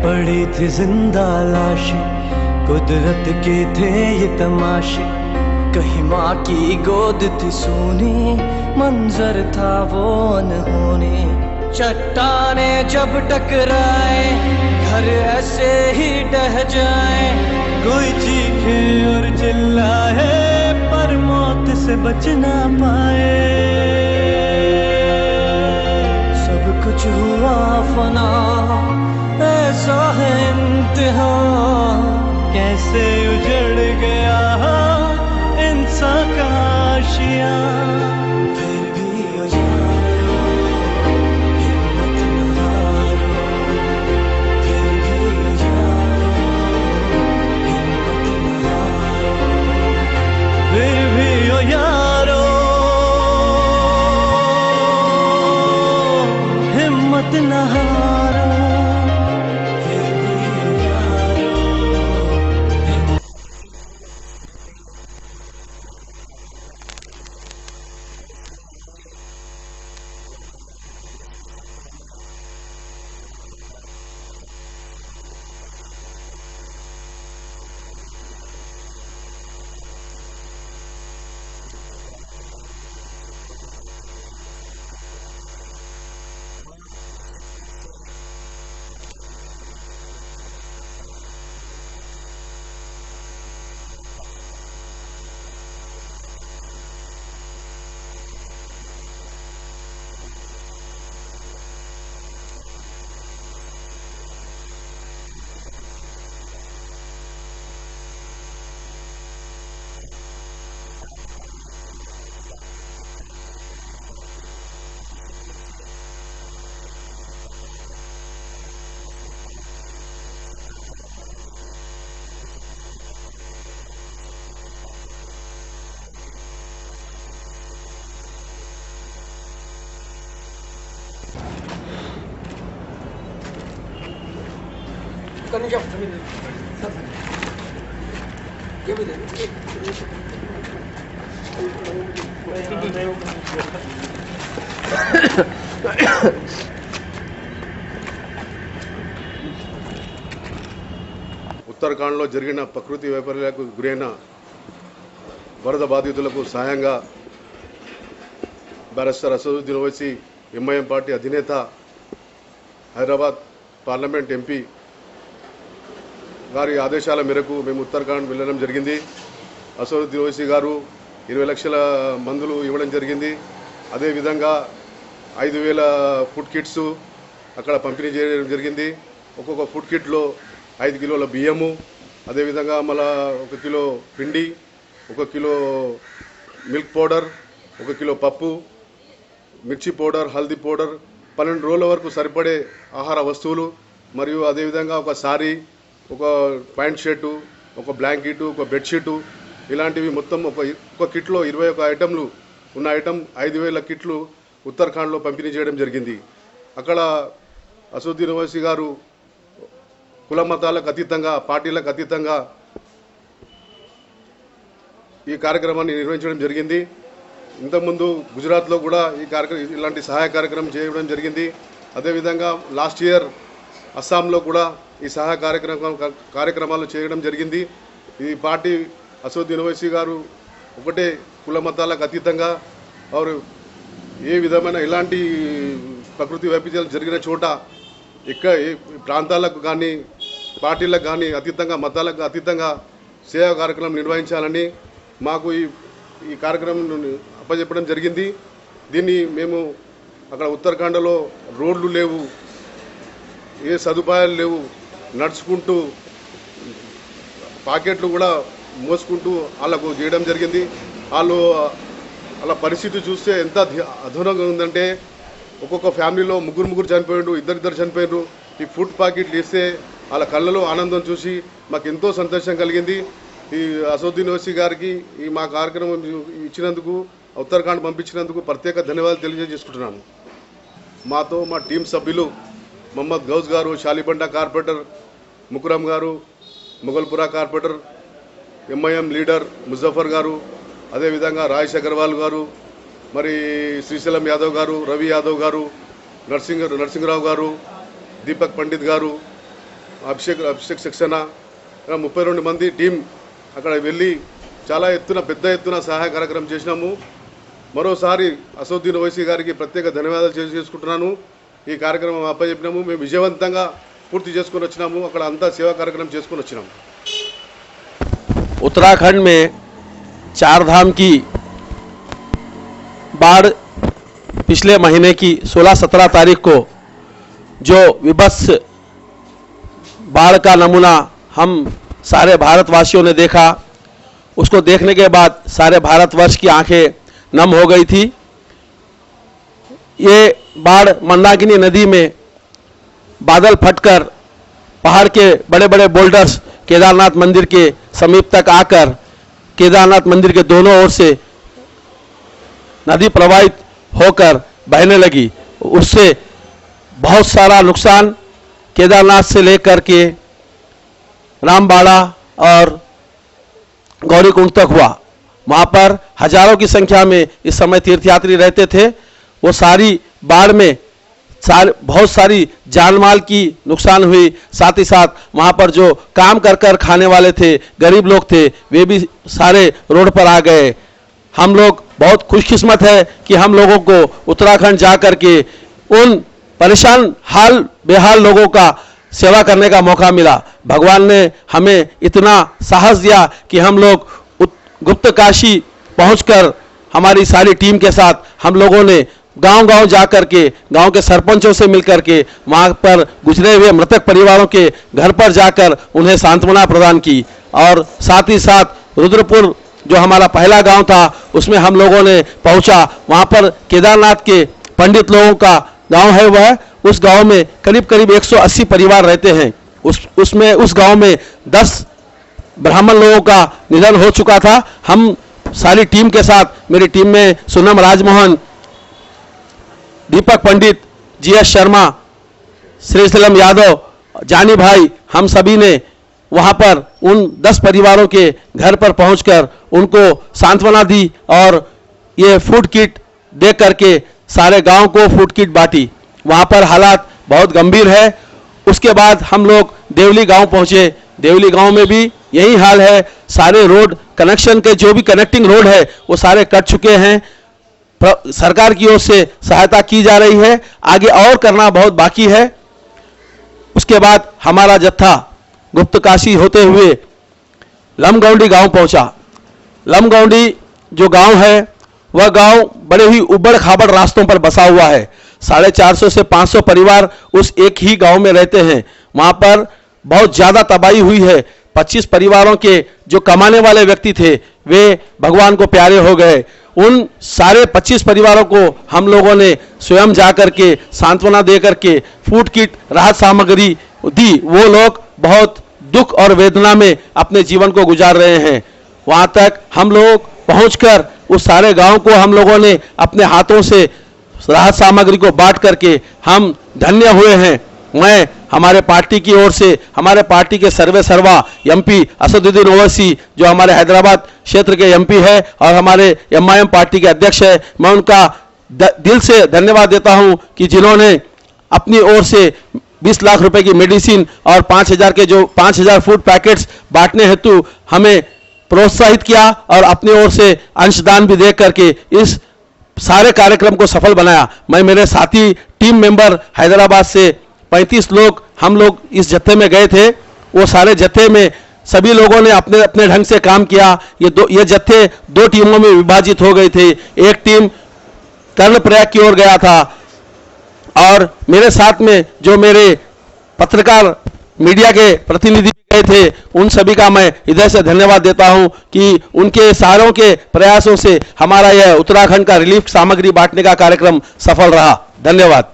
पड़ी थी जिंदा लाशें, कुदरत के थे ये तमाशे। कहीं माँ की गोद थी सूनी, मंजर था वो अनहोनी। चट्टाने जब टकराए घर ऐसे ही ढह जाए, कोई चीखे और चिल्लाए पर मौत से बच ना पाए। सब कुछ हुआ फना, ऐसा है इम्तिहान, कैसे उजड़ गया इंसान का आशिया। फिर भी उजालो, हिम्मत न हारो, फिर भी उजालो, हिम्मत न हारो, फिर भी ओ यारो हिम्मत न हारो। ఉత్తరాఖండ్లో జరిగిన ప్రకృతి వైపర్యాలకు గురైన వరద బాధితులకు సహాయంగా barrister Asaduddin Owaisi MIM party అధినేత హైదరాబాద్ పార్లమెంట్ ఎంపీ గారి ఆదేశాల మేరకు మేము ఉత్తరాఖండ్ వెళ్ళడం జరిగింది. అసదుద్దీన్ ఓవైసీ గారు 20 లక్షల మందులు ఇవ్వడం జరిగింది. అదేవిధంగా 5,000 ఫుడ్ కిట్స్ అక్కడ పంపిణీ చేయడం జరిగింది. ఒక్కొక్క ఫుడ్ కిట్లో 5 కిలోల బియ్యము, అదేవిధంగా మళ్ళా 1 కిలో పిండి, 1 కిలో మిల్క్ పౌడర్, 1 కిలో పప్పు, మిర్చి పౌడర్, హల్దీ పౌడర్, 12 రోజుల వరకు సరిపడే ఆహార వస్తువులు మరియు అదేవిధంగా ఒక సారీ, ఒక ప్యాంట్ షర్టు, ఒక బ్లాంకెట్, ఒక బెడ్షీటు, ఇలాంటివి మొత్తం ఒక కిట్లో 21 ఐటెంలు ఉన్న ఐటెం 5,000 కిట్లు ఉత్తరాఖండ్లో పంపిణీ చేయడం జరిగింది. అక్కడ అసదుద్దీన్ ఓవైసీ గారు కుల మతాలకు అతీతంగా, పార్టీలకు అతీతంగా ఈ కార్యక్రమాన్ని నిర్వహించడం జరిగింది. ఇంతకుముందు గుజరాత్లో కూడా ఇలాంటి సహాయ కార్యక్రమం చేయడం జరిగింది. అదేవిధంగా లాస్ట్ ఇయర్ అస్సాంలో కూడా ఈ సహాయ కార్యక్రమాలు చేయడం జరిగింది. ఈ పార్టీ అసదుద్దీన్ ఓవైసీ గారు ఒకటే కుల మతాలకు అతీతంగా వారు ఏ విధమైన ఇలాంటి ప్రకృతి వైపరీత్యాలు జరిగిన చోట ప్రాంతాలకు కానీ పార్టీలకు కానీ అతీతంగా, మతాలకు అతీతంగా సేవా కార్యక్రమం నిర్వహించాలని మాకు ఈ కార్యక్రమం అప్పచెప్పడం జరిగింది. దీన్ని మేము అక్కడ ఉత్తరాఖండ్లో రోడ్లు లేవు, ఏ సదుపాయాలు లేవు, నడుచుకుంటూ పాకెట్లు కూడా మోసుకుంటూ వాళ్ళకు చేయడం జరిగింది. వాళ్ళ పరిస్థితి చూస్తే ఎంత అధునంగా ఉందంటే ఒక్కొక్క ఫ్యామిలీలో ముగ్గురు చనిపోయారు, ఇద్దరు చనిపోయారు. ఈ ఫుడ్ ప్యాకెట్లు ఇస్తే వాళ్ళ కళ్ళలో ఆనందం చూసి మాకు ఎంతో సంతోషం కలిగింది. ఈ అసదుద్దీన్ ఓవైసీ గారికి ఈ మా కార్యక్రమం ఇచ్చినందుకు, ఉత్తరాఖండ్ పంపించినందుకు ప్రత్యేక ధన్యవాదాలు తెలియజేసుకుంటున్నాను. మాతో మా టీం సభ్యులు మొహమ్మద్ గౌజ్ గారు, షాలిబండ కార్పొరేటర్ ముకురం గారు, మొగల్పురా కార్పొరేటర్ ఎంఐఎం లీడర్ ముజఫర్ గారు, అదేవిధంగా రాజేష్ అగర్వాల్ గారు, మరి శ్రీశైలం యాదవ్ గారు, రవి యాదవ్ గారు, నరసింహరావు గారు, దీపక్ పండిత్ గారు, అభిషేక్ సక్సేనా 32 మంది టీం అక్కడ వెళ్ళి చాలా పెద్ద ఎత్తున సహాయ కార్యక్రమం చేసినాము. మరోసారి అసదుద్దీన్ ఓవైసీ గారికి ప్రత్యేక ధన్యవాదాలు చేసుకుంటున్నాను. ఈ కార్యక్రమం అప్పచెప్పినాము, మేము విజయవంతంగా పూర్తి చేసుకొని వచ్చినాము. అక్కడ అంతా సేవా కార్యక్రమం చేసుకొని వచ్చినాము. उत्तराखंड में 4 धाम की बाढ़ पिछले महीने की 16-17 तारीख को जो विभत्स बाढ़ का नमूना हम सारे भारतवासियों ने देखा, उसको देखने के बाद सारे भारतवर्ष की आंखें नम हो गई थी। ये बाढ़ मंदाकिनी नदी में बादल फटकर पहाड़ के बड़े बड़े बोल्डर्स केदारनाथ मंदिर के समीप तक आकर केदारनाथ मंदिर के दोनों ओर से नदी प्रवाहित होकर बहने लगी। उससे बहुत सारा नुकसान केदारनाथ से लेकर के रामबाड़ा और गौरीकुंड तक हुआ। वहाँ पर हजारों की संख्या में इस समय तीर्थयात्री रहते थे। वो सारी बाढ़ में बहुत सारी जानमाल की नुकसान हुई। साथ ही साथ वहाँ पर जो काम कर कर खाने वाले थे, गरीब लोग थे, वे भी सारे रोड पर आ गए। हम लोग बहुत खुशकिस्मत है कि हम लोगों को उत्तराखंड जा कर के उन परेशान बेहाल लोगों का सेवा करने का मौका मिला। भगवान ने हमें इतना साहस दिया कि हम लोग गुप्त काशी पहुंचकर हमारी सारी टीम के साथ हम लोगों ने गांव-गांव जाकर के गांव के सरपंचों से मिलकर के वहां पर गुजरे हुए मृतक परिवारों के घर पर जाकर उन्हें सांत्वना प्रदान की। और साथ ही साथ रुद्रपुर जो हमारा पहला गांव था उसमें हम लोगों ने पहुंचा। वहां पर केदारनाथ के पंडित लोगों का गांव है। वह उस गांव में करीब 180 परिवार रहते हैं। उस गांव में 10 ब्राह्मण लोगों का निधन हो चुका था। हम सारी टीम के साथ, मेरी टीम में सोनम राजमोहन, दीपक पंडित, जीएस शर्मा, श्रीशैलम यादव, जानी भाई, हम सभी ने वहां पर उन 10 परिवारों के घर पर पहुंचकर उनको सांत्वना दी और ये फूड किट दे करके सारे गांव को फूड किट बांटी। वहां पर हालात बहुत गंभीर है। उसके बाद हम लोग देवली गांव पहुंचे। देवली गांव में भी यही हाल है। सारे रोड कनेक्शन के जो भी कनेक्टिंग रोड है वो सारे कट चुके हैं। सरकार की ओर से सहायता की जा रही है, आगे और करना बहुत बाकी है। उसके बाद हमारा जत्था गुप्त काशी होते हुए लमगौंडी गांव पहुंचा। लमगौंडी जो गांव है वह गांव बड़े ही उबड़ खाबड़ रास्तों पर बसा हुआ है। 450 से 500 परिवार उस एक ही गांव में रहते हैं। वहां पर बहुत ज्यादा तबाही हुई है। 25 परिवारों के जो कमाने वाले व्यक्ति थे वे भगवान को प्यारे हो गए। उन सारे 25 परिवारों को हम लोगों ने स्वयं जाकर के सांत्वना दे करके फूड किट, राहत सामग्री दी। वो लोग बहुत दुख और वेदना में अपने जीवन को गुजार रहे हैं। वहां तक हम लोग पहुंचकर उस सारे गांव को हम लोगों ने अपने हाथों से राहत सामग्री को बांट करके हम धन्य हुए हैं। मैं हमारे पार्टी की ओर से, हमारे पार्टी के सर्वे सर्वा एमपी असदुद्दीन ओवैसी जो हमारे हैदराबाद क्षेत्र के एमपी है और हमारे एमआईएम पार्टी के अध्यक्ष है, मैं उनका दिल से धन्यवाद देता हूं कि जिन्होंने अपनी ओर से 20 लाख रुपए की मेडिसिन और 5000 फूड पैकेट्स बांटने हेतु हमें प्रोत्साहित किया और अपनी ओर से अंशदान भी दे करके इस सारे कार्यक्रम को सफल बनाया। मैं मेरे साथी टीम मेंबर हैदराबाद से 35 लोग हम लोग इस जत्थे में गए थे। वो सारे जत्थे में सभी लोगों ने अपने अपने ढंग से काम किया। ये जत्थे 2 टीमों में विभाजित हो गए थे। एक टीम कर्णप्रयाग की ओर गया था और मेरे साथ में जो मेरे पत्रकार मीडिया के प्रतिनिधि गए थे उन सभी का मैं इधर से धन्यवाद देता हूं कि उनके सारों के प्रयासों से हमारा यह उत्तराखंड का रिलीफ सामग्री बांटने का कार्यक्रम सफल रहा। धन्यवाद।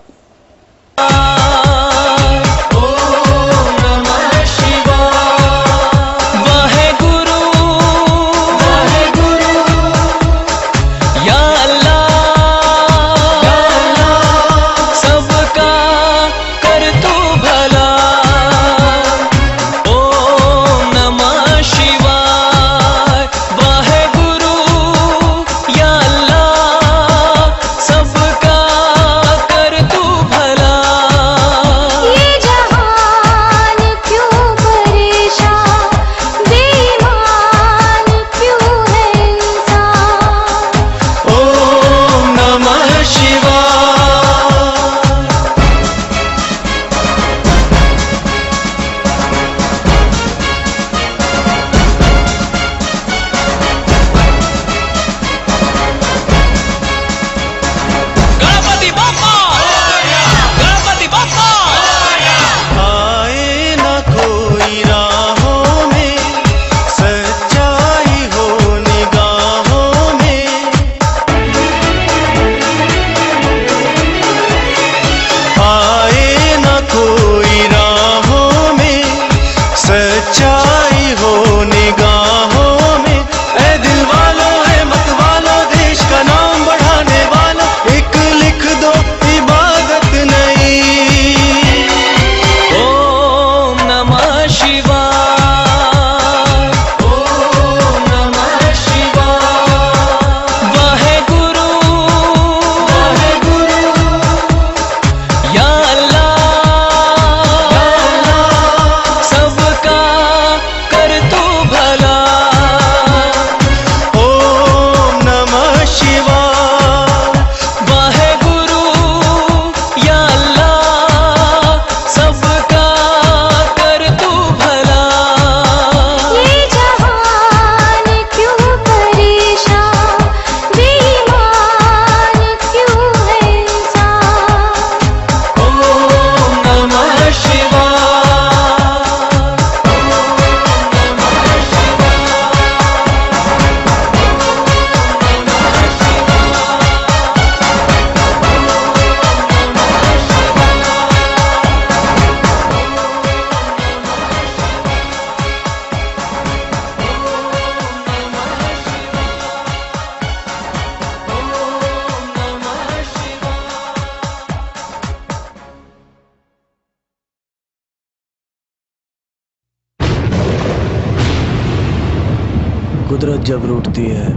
कुदरत जब रूठती है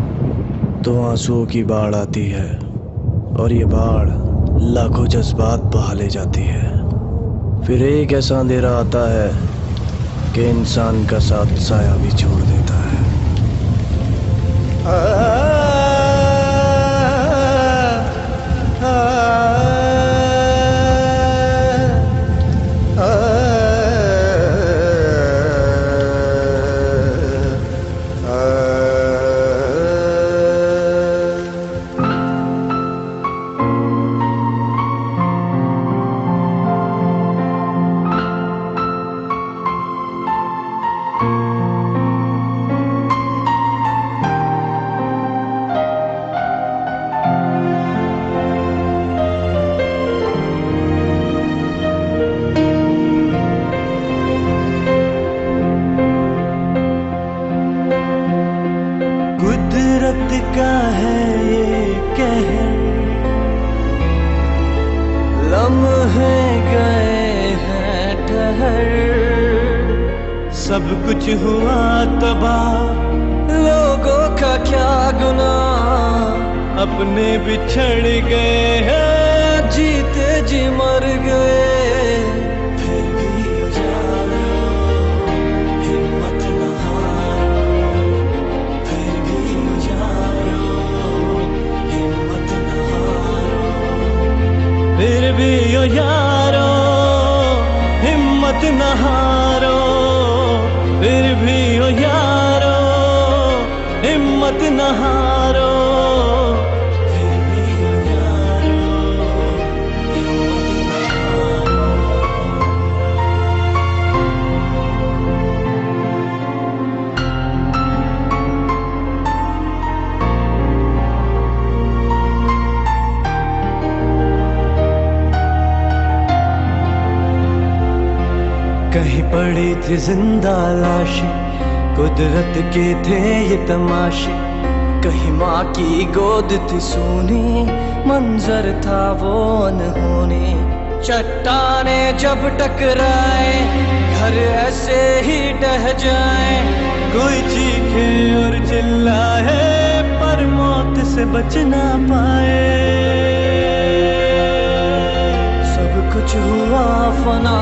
तो आंसुओं की बाढ़ आती है, और ये बाढ़ लाखों जज्बात बहा ले जाती है। फिर एक ऐसा अंधेरा आता है कि इंसान का साथ साया भी छोड़ देता है। कुदरत का है ये कहर, लम्हे गए हैं ठहर, सब कुछ हुआ तबाह, लोगों का क्या गुनाह, अपने बिछड़ गए हैं, जीते जी मर गए। फिर भी उजालो, हिम्मत न हारो, फिर भी उजालो, हिम्मत न हारो, फिर भी ओ यारो हिम्मत न हारो, फिर भी ओ यारो हिम्मत न हारो, फिर भी ओ यारो हिम्मत न हारो। कहीं पड़ी थी जिंदा लाशें, कुदरत के थे ये तमाशे, कहीं माँ की गोद थी सूनी, मंजर था वो अनहोनी। चट्टाने जब टकराए, घर ऐसे ही ढह जाए, कोई चीखे और चिल्लाए, पर मौत से बच ना पाए। सब कुछ हुआ फना।